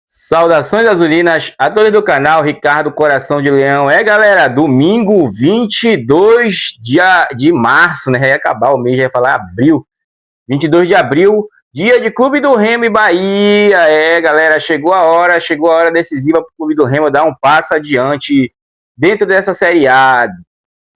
Saudações azulinas a todos do canal Ricardo Coração de Leão. Galera, domingo 22 de março, né? Ia acabar o mês, ia falar abril. 22 de abril, dia de Clube do Remo e Bahia. Galera, chegou a hora decisiva para o Clube do Remo dar um passo adiante dentro dessa Série A.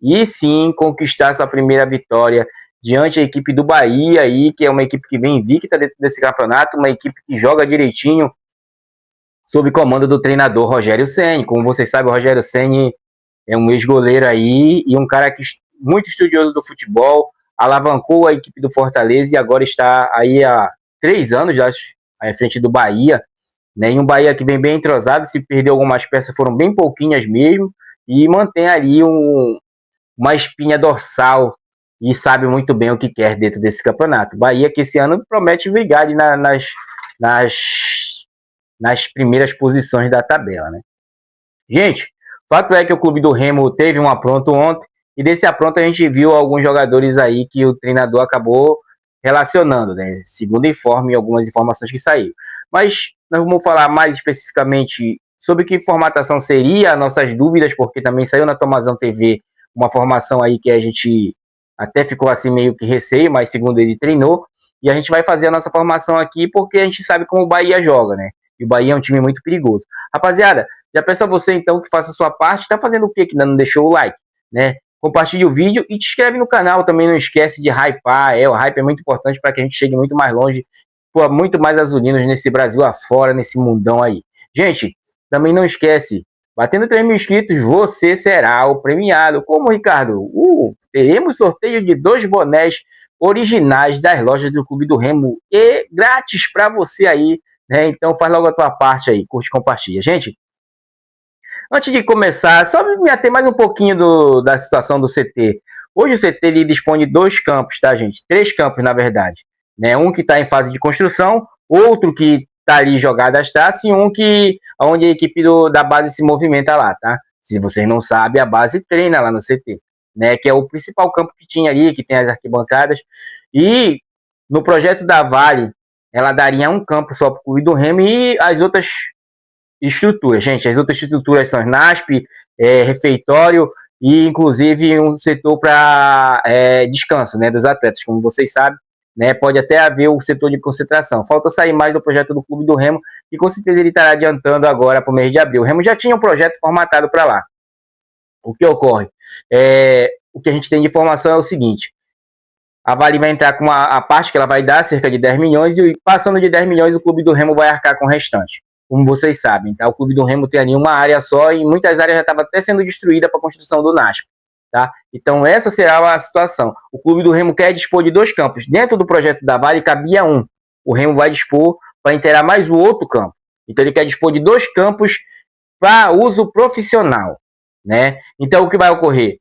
E sim, conquistar sua primeira vitória diante da equipe do Bahia, aí, que é uma equipe que vem invicta dentro desse campeonato, uma equipe que joga direitinho, sob comando do treinador Rogério Ceni. Como vocês sabem, o Rogério Ceni é um ex-goleiro aí e um cara que muito estudioso do futebol, alavancou a equipe do Fortaleza e agora está aí há 3 anos já à frente do Bahia, né? E um Bahia que vem bem entrosado, se perdeu algumas peças foram bem pouquinhas mesmo, e mantém ali uma espinha dorsal e sabe muito bem o que quer dentro desse campeonato. Bahia que esse ano promete brigar ali nas primeiras posições da tabela, né? Gente, fato é que o Clube do Remo teve um apronto ontem, e desse apronto a gente viu alguns jogadores aí que o treinador acabou relacionando, né? Segundo informe, algumas informações que saíram. Mas nós vamos falar mais especificamente sobre que formatação seria, nossas dúvidas, porque também saiu na Tomazão TV uma formação aí que a gente até ficou assim meio que receio, mas segundo ele treinou, e a gente vai fazer a nossa formação aqui porque a gente sabe como o Bahia joga, né? E o Bahia é um time muito perigoso. Rapaziada, já peço a você então que faça a sua parte. Tá fazendo o que ainda não deixou o like, né? Compartilhe o vídeo e te inscreve no canal. Também não esquece de hypar. O hype é muito importante para que a gente chegue muito mais longe, por muito mais azulinos nesse Brasil afora, nesse mundão aí. Gente, também não esquece, batendo 3 mil inscritos, você será o premiado. Como, Ricardo? Teremos sorteio de 2 bonés originais das lojas do Clube do Remo e grátis para você aí, né? Então faz logo a tua parte aí, curte e compartilha. Gente, antes de começar, só me ater mais um pouquinho da situação do CT. Hoje o CT ele dispõe de 2 campos, tá, gente? 3 campos, na verdade, né? Um que está em fase de construção, outro que está ali jogado às traças e um onde a equipe da base se movimenta lá, tá? Se vocês não sabem, a base treina lá no CT, né? Que é o principal campo que tinha ali, que tem as arquibancadas. E no projeto da Vale, ela daria um campo só para o Clube do Remo e as outras estruturas, gente. As outras estruturas são NASP, refeitório e inclusive um setor para descanso, né, dos atletas, como vocês sabem, né? Pode até haver o setor de concentração. Falta sair mais do projeto do Clube do Remo e com certeza ele estará adiantando agora para o mês de abril. O Remo já tinha um projeto formatado para lá. O que ocorre? O que a gente tem de informação é o seguinte: a Vale vai entrar com a parte que ela vai dar, cerca de 10 milhões, e passando de 10 milhões o Clube do Remo vai arcar com o restante. Como vocês sabem, tá? O Clube do Remo tem ali uma área só e muitas áreas já estavam até sendo destruídas para a construção do NASP, tá? Então essa será a situação. O Clube do Remo quer dispor de 2 campos. Dentro do projeto da Vale cabia 1. O Remo vai dispor para inteirar mais o outro campo. Então ele quer dispor de 2 campos para uso profissional, né? Então o que vai ocorrer?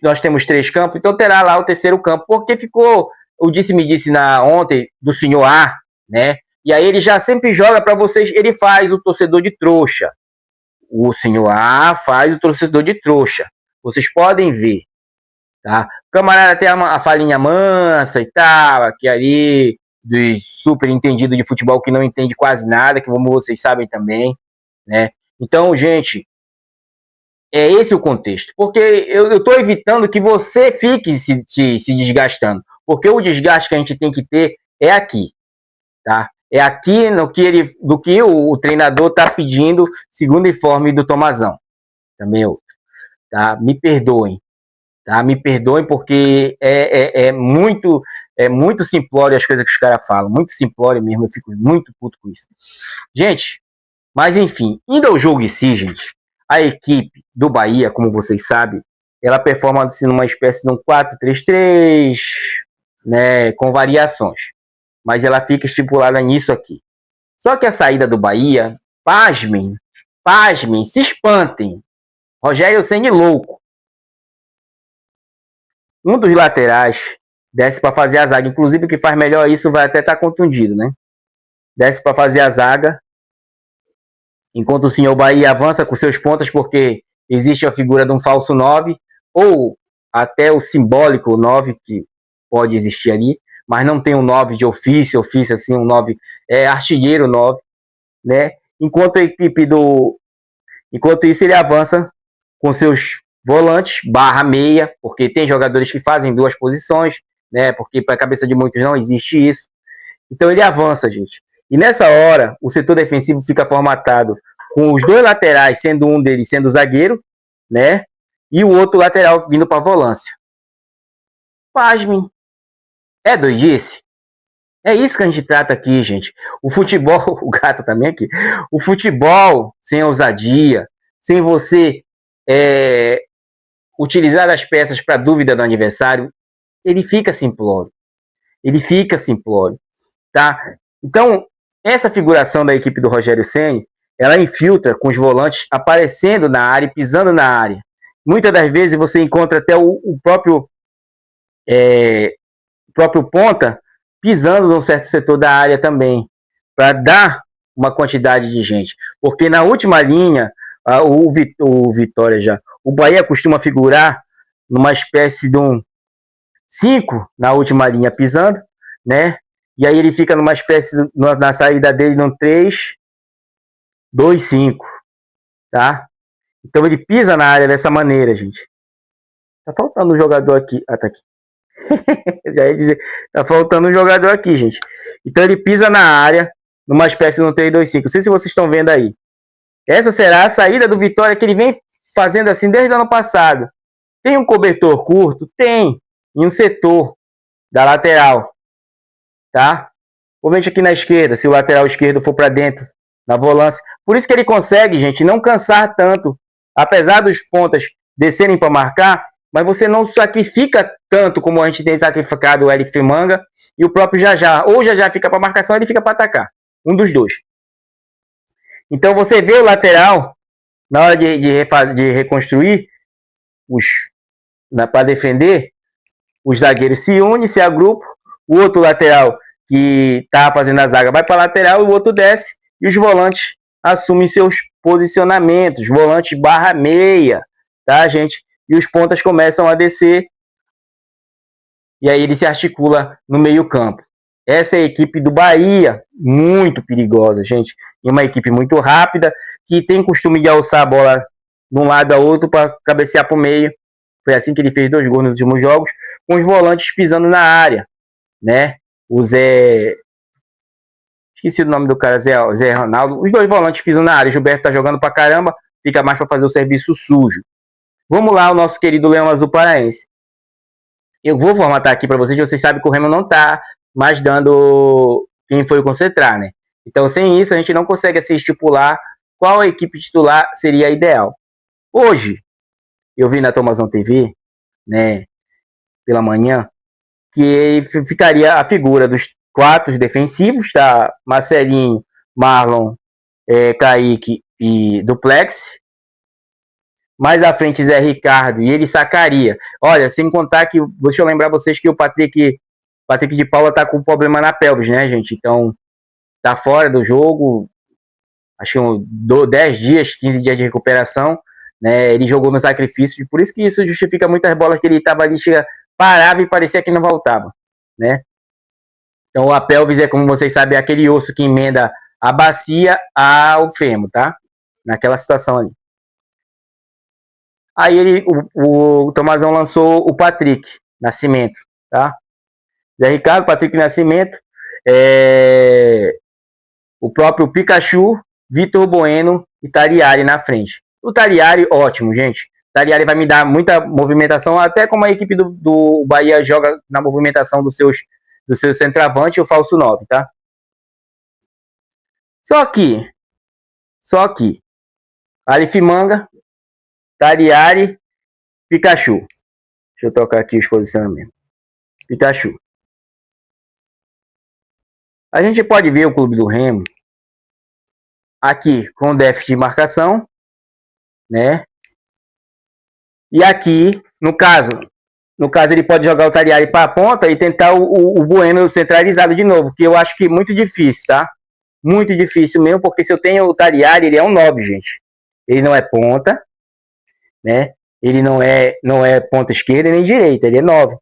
Nós temos 3 campos, então terá lá o 3º campo, porque ficou o disse-me-disse ontem do senhor A, né? E aí ele já sempre joga para vocês, ele faz o torcedor de trouxa. O senhor A faz o torcedor de trouxa. Vocês podem ver, tá? O camarada tem a falinha mansa e tal, aqui ali, dos super entendido de futebol que não entende quase nada, que como vocês sabem também, né? Então, gente, é esse o contexto, porque eu estou evitando que você fique se desgastando, porque o desgaste que a gente tem que ter é aqui, tá? É aqui do que o treinador está pedindo, segundo o informe do Tomazão. Também outro, tá? Me perdoem, tá? Me perdoem porque é muito simplório as coisas que os caras falam, muito simplório mesmo, eu fico muito puto com isso. Gente, mas enfim, indo ao jogo em si, gente, a equipe do Bahia, como vocês sabem, ela performa assim, numa espécie de um 4-3-3, né, com variações. Mas ela fica estipulada nisso aqui. Só que a saída do Bahia, pasmem, se espantem. Rogério Ceni louco. Um dos laterais desce para fazer a zaga. Inclusive, o que faz melhor isso vai até estar contundido, né? Desce para fazer a zaga. Enquanto o senhor Bahia avança com seus pontas, porque existe a figura de um falso 9, ou até o simbólico 9, que pode existir ali, mas não tem um 9 de ofício assim, um 9 artilheiro 9, né? enquanto isso ele avança com seus volantes barra meia, porque tem jogadores que fazem duas posições, né? Porque para a cabeça de muitos não existe isso. Então ele avança, gente. E nessa hora, o setor defensivo fica formatado com os dois laterais, sendo um deles sendo zagueiro, né? E o outro lateral vindo para a volância. Pasmem. É doidice? É isso que a gente trata aqui, gente. O futebol, o gato também aqui. O futebol sem ousadia, sem você utilizar as peças para dúvida do adversário, ele fica simplório. Ele fica simplório, tá? Então, essa figuração da equipe do Rogério Ceni, ela infiltra com os volantes aparecendo na área e pisando na área. Muitas das vezes você encontra até o próprio ponta pisando num certo setor da área também, para dar uma quantidade de gente. Porque na última linha, o Vitória já, o Bahia costuma figurar numa espécie de um 5 na última linha pisando, né? E aí ele fica numa espécie, na saída dele, num 3, 2, 5, tá? Então ele pisa na área dessa maneira, gente. Tá faltando um jogador aqui. Ah, tá aqui. Já ia dizer, tá faltando um jogador aqui, gente. Então ele pisa na área, numa espécie de um 3, 2, 5. Não sei se vocês estão vendo aí. Essa será a saída do Vitória que ele vem fazendo assim desde o ano passado. Tem um cobertor curto? Tem. Em um setor da lateral, tá? Principalmente aqui na esquerda, se o lateral esquerdo for para dentro, na volância. Por isso que ele consegue, gente, não cansar tanto. Apesar dos pontas descerem para marcar, mas você não sacrifica tanto como a gente tem sacrificado o Eric Firmanga e o próprio Jajá. Ou o Jajá fica para marcação, ele fica para atacar. Um dos dois. Então você vê o lateral, na hora de reconstruir, para defender, os zagueiros se unem, se agrupam, o outro lateral que tá fazendo a zaga vai para a lateral, o outro desce, e os volantes assumem seus posicionamentos, volante barra meia, tá, gente? E os pontas começam a descer, e aí ele se articula no meio campo. Essa é a equipe do Bahia, muito perigosa, gente. E uma equipe muito rápida, que tem costume de alçar a bola de um lado a outro para cabecear para o meio. Foi assim que ele fez 2 gols nos últimos jogos, com os volantes pisando na área, né? O Zé... Esqueci o nome do cara, Zé Ronaldo. Os 2 volantes pisando na área. O Gilberto tá jogando pra caramba, fica mais para fazer o serviço sujo. Vamos lá, o nosso querido Leão Azul Paraense. Eu vou formatar aqui para vocês sabem que o Remo não tá mais dando quem foi concentrar, né? Então, sem isso, a gente não consegue assim estipular qual a equipe titular seria a ideal. Hoje, eu vi na Tomazão TV, né, pela manhã, que ficaria a figura dos 4 defensivos, tá? Marcelinho, Marlon, Kaique e Duplex. Mais à frente, Zé Ricardo, e ele sacaria. Olha, sem contar que, deixa eu lembrar vocês que o Patrick de Paula tá com problema na pelvis, né, gente? Então, tá fora do jogo, acho que 10 dias, 15 dias de recuperação, né? Ele jogou no sacrifício, por isso que isso justifica muitas bolas que ele tava ali, parava e parecia que não voltava, né? Então, a pelvis é, como vocês sabem, aquele osso que emenda a bacia ao fêmur, tá? Naquela situação ali. Aí o Tomazão lançou o Patrick Nascimento, tá? Zé Ricardo, Patrick Nascimento, o próprio Pikachu, Vitor Bueno e Tariari na frente. O Tariari, ótimo, gente. O Tariari vai me dar muita movimentação, até como a equipe do Bahia joga na movimentação do seu centroavante e o falso 9, tá? Só que, Alif Manga, Tariari, Pikachu. Deixa eu trocar aqui os posicionamentos. Pikachu. A gente pode ver o clube do Remo aqui com déficit de marcação, né? E aqui, no caso ele pode jogar o Tariari para a ponta e tentar o Bueno centralizado de novo, que eu acho que é muito difícil, tá? Muito difícil mesmo, porque se eu tenho o Tariari, ele é um 9, gente. Ele não é ponta, né? Ele não é ponta esquerda nem direita, ele é 9.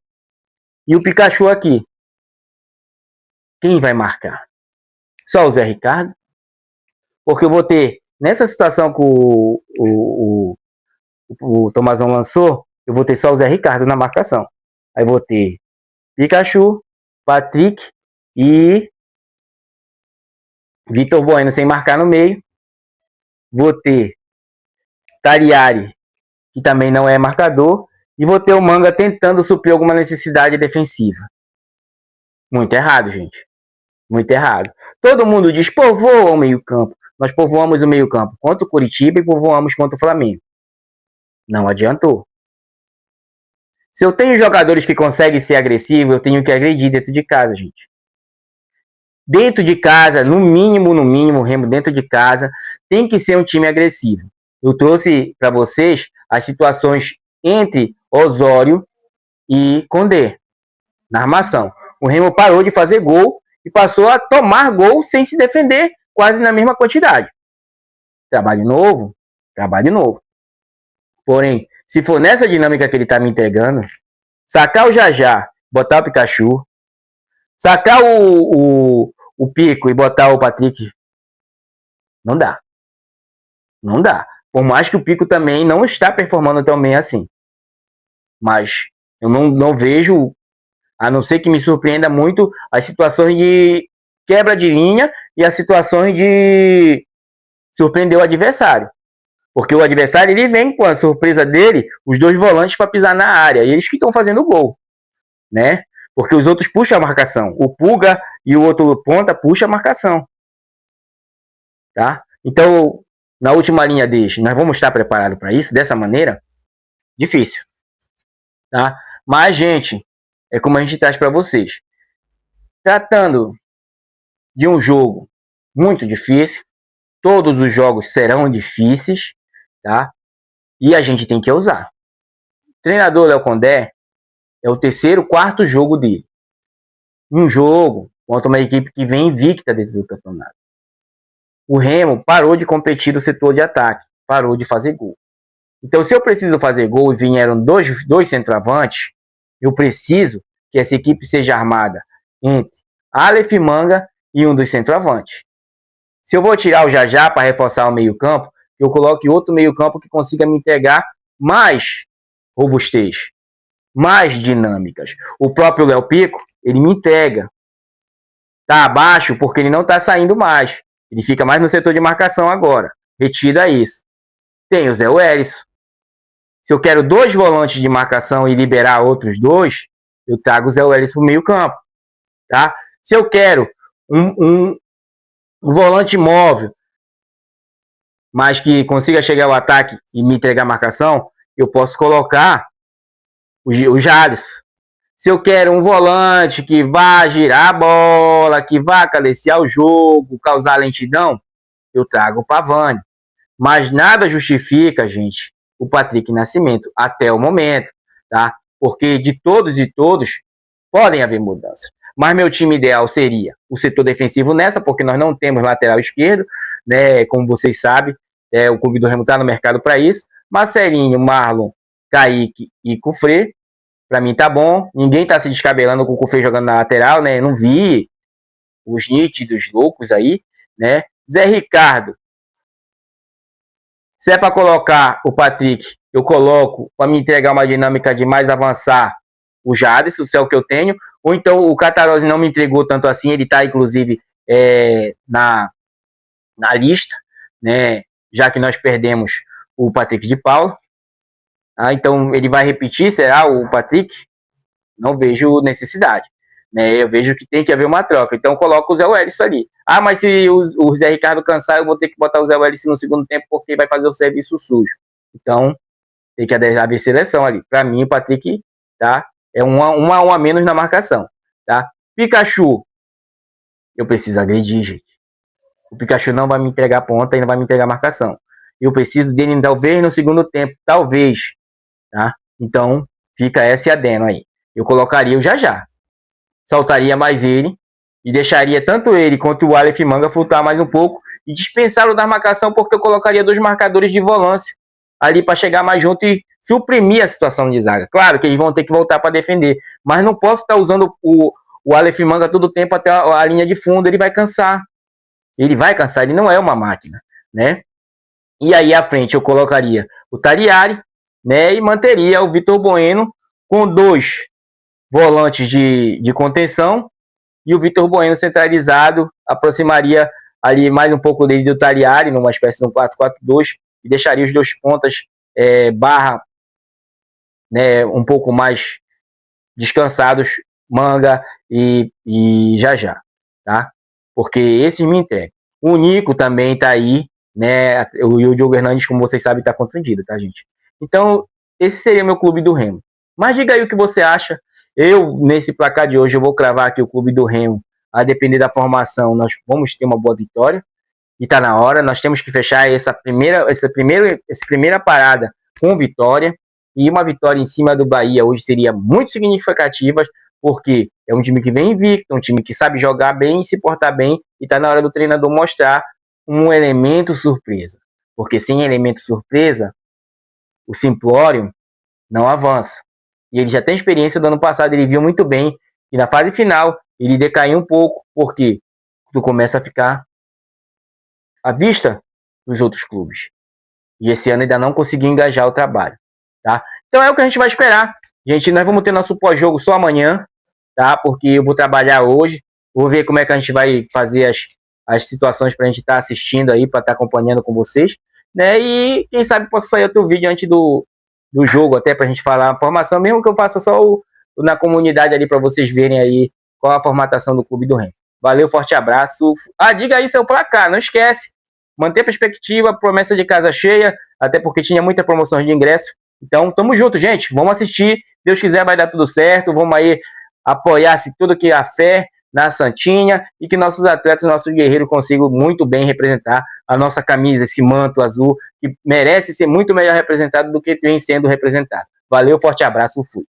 E o Pikachu aqui. Quem vai marcar? Só o Zé Ricardo? Porque eu vou ter, nessa situação que o Tomazão lançou, eu vou ter só o Zé Ricardo na marcação. Aí vou ter Pikachu, Patrick e Vitor Bueno sem marcar no meio. Vou ter Tariari, que também não é marcador. E vou ter o Manga tentando suprir alguma necessidade defensiva. Muito errado, gente. Muito errado. Todo mundo diz, povoa o meio-campo. Nós povoamos o meio-campo contra o Curitiba e povoamos contra o Flamengo. Não adiantou. Se eu tenho jogadores que conseguem ser agressivos, eu tenho que agredir dentro de casa, gente. Dentro de casa, no mínimo, Remo, dentro de casa, tem que ser um time agressivo. Eu trouxe para vocês as situações entre Osório e Condé na armação. O Remo parou de fazer gol e passou a tomar gol sem se defender, quase na mesma quantidade. Trabalho novo. Porém, se for nessa dinâmica que ele está me entregando, sacar o Jajá, botar o Pikachu, sacar o Pico e botar o Patrick, não dá. Não dá. Por mais que o Pico também não está performando tão bem assim. Mas eu não vejo, a não ser que me surpreenda muito, as situações de quebra de linha e as situações de surpreender o adversário. Porque o adversário ele vem com a surpresa dele, os dois volantes para pisar na área. E eles que estão fazendo o gol. Né? Porque os outros puxam a marcação. O Puga e o outro ponta puxam a marcação. Tá? Então, na última linha deles, nós vamos estar preparados para isso, dessa maneira? Difícil. Tá? Mas, gente, é como a gente traz para vocês. Tratando de um jogo muito difícil, todos os jogos serão difíceis, tá? E a gente tem que usar. O treinador Léo Condé é o terceiro, quarto jogo dele. Um jogo contra uma equipe que vem invicta dentro do campeonato. O Remo parou de competir no setor de ataque, parou de fazer gol. Então, se eu preciso fazer gol e vieram dois centroavantes, eu preciso que essa equipe seja armada entre Aleph Manga e um dos centroavantes. Se eu vou tirar o Jajá para reforçar o meio-campo, eu coloque outro meio-campo que consiga me entregar mais robustez, mais dinâmicas. O próprio Léo Pico, ele me entrega. Tá abaixo porque ele não tá saindo mais. Ele fica mais no setor de marcação agora. Retira isso. Tem o Zé Welles. Se eu quero dois volantes de marcação e liberar outros dois, eu trago o Zé Welles para o meio campo. Tá? Se eu quero um volante móvel, mas que consiga chegar ao ataque e me entregar a marcação, eu posso colocar o Jales. Se eu quero um volante que vá girar a bola, que vá cabecear o jogo, causar lentidão, eu trago o Pavani. Mas nada justifica, gente, o Patrick Nascimento até o momento, tá? Porque de todos e todos podem haver mudanças. Mas meu time ideal seria o setor defensivo nessa, porque nós não temos lateral esquerdo, né? Como vocês sabem, o Clube do Remo está no mercado para isso. Marcelinho, Marlon, Kaique e Cufré, para mim tá bom. Ninguém tá se descabelando com o Cufré jogando na lateral, né? Eu não vi os nítidos loucos aí, né? Zé Ricardo, se é para colocar o Patrick, eu coloco para me entregar uma dinâmica de mais avançar o Jadson, se é o que eu tenho. Ou então o Catarose não me entregou tanto assim, ele está inclusive na lista, né? Já que nós perdemos o Patrick de Paula. Então ele vai repetir, será o Patrick? Não vejo necessidade. Né? Eu vejo que tem que haver uma troca. Então coloco o Zé Welles ali. Mas se o Zé Ricardo cansar, eu vou ter que botar o Zé Welles no segundo tempo porque vai fazer o serviço sujo. Então tem que haver seleção ali. Para mim, o Patrick, tá? É um a menos na marcação, tá? Pikachu, eu preciso agredir, gente. O Pikachu não vai me entregar ponta e não vai me entregar marcação. Eu preciso dele talvez no segundo tempo, talvez, tá? Então fica esse adendo aí. Eu colocaria o Jajá, soltaria mais ele e deixaria tanto ele quanto o Aleph Manga flutuar mais um pouco e dispensar o da marcação, porque eu colocaria dois marcadores de volância ali para chegar mais junto e suprimir a situação de zaga. Claro que eles vão ter que voltar para defender, mas não posso estar usando o Aleph Manga todo o tempo até a linha de fundo, ele vai cansar. Ele vai cansar, ele não é uma máquina, né? E aí à frente eu colocaria o Tariari, né? E manteria o Vitor Bueno com 2 volantes de contenção, e o Vitor Bueno centralizado aproximaria ali mais um pouco dele do Tariari, numa espécie de um 4-4-2, e deixaria os 2 pontas barra, né, um pouco mais descansados, Manga e Jajá, tá? Porque esses me entregam. O Nico também tá aí, né? O Diogo Hernandes, como vocês sabem, tá contundido, tá, gente? Então, esse seria meu clube do Remo. Mas diga aí o que você acha. Eu, nesse placar de hoje, eu vou cravar aqui o clube do Remo. A depender da formação, nós vamos ter uma boa vitória. E tá na hora, nós temos que fechar essa primeira parada com vitória. E uma vitória em cima do Bahia hoje seria muito significativa, porque é um time que vem invicto, um time que sabe jogar bem e se portar bem, e tá na hora do treinador mostrar um elemento surpresa. Porque sem elemento surpresa, o Simplório não avança. E ele já tem experiência do ano passado, ele viu muito bem, e na fase final ele decaiu um pouco, porque tu começa a ficar à vista dos outros clubes. E esse ano ainda não conseguiu engajar o trabalho, tá? Então é o que a gente vai esperar. Gente, nós vamos ter nosso pós-jogo só amanhã, tá? Porque eu vou trabalhar hoje, vou ver como é que a gente vai fazer as situações para a gente estar assistindo aí, para estar acompanhando com vocês, né? E quem sabe possa sair outro vídeo antes do jogo, até para a gente falar a formação, mesmo que eu faça só na comunidade ali para vocês verem aí qual a formatação do Clube do Remo. Valeu, forte abraço. Ah, diga aí seu placar, não esquece. Manter perspectiva, promessa de casa cheia, até porque tinha muita promoção de ingresso. Então, tamo junto, gente. Vamos assistir. Deus quiser, vai dar tudo certo. Vamos aí apoiar-se tudo que a fé na Santinha e que nossos atletas, nossos guerreiros consigam muito bem representar a nossa camisa, esse manto azul, que merece ser muito melhor representado do que vem sendo representado. Valeu, forte abraço, fui.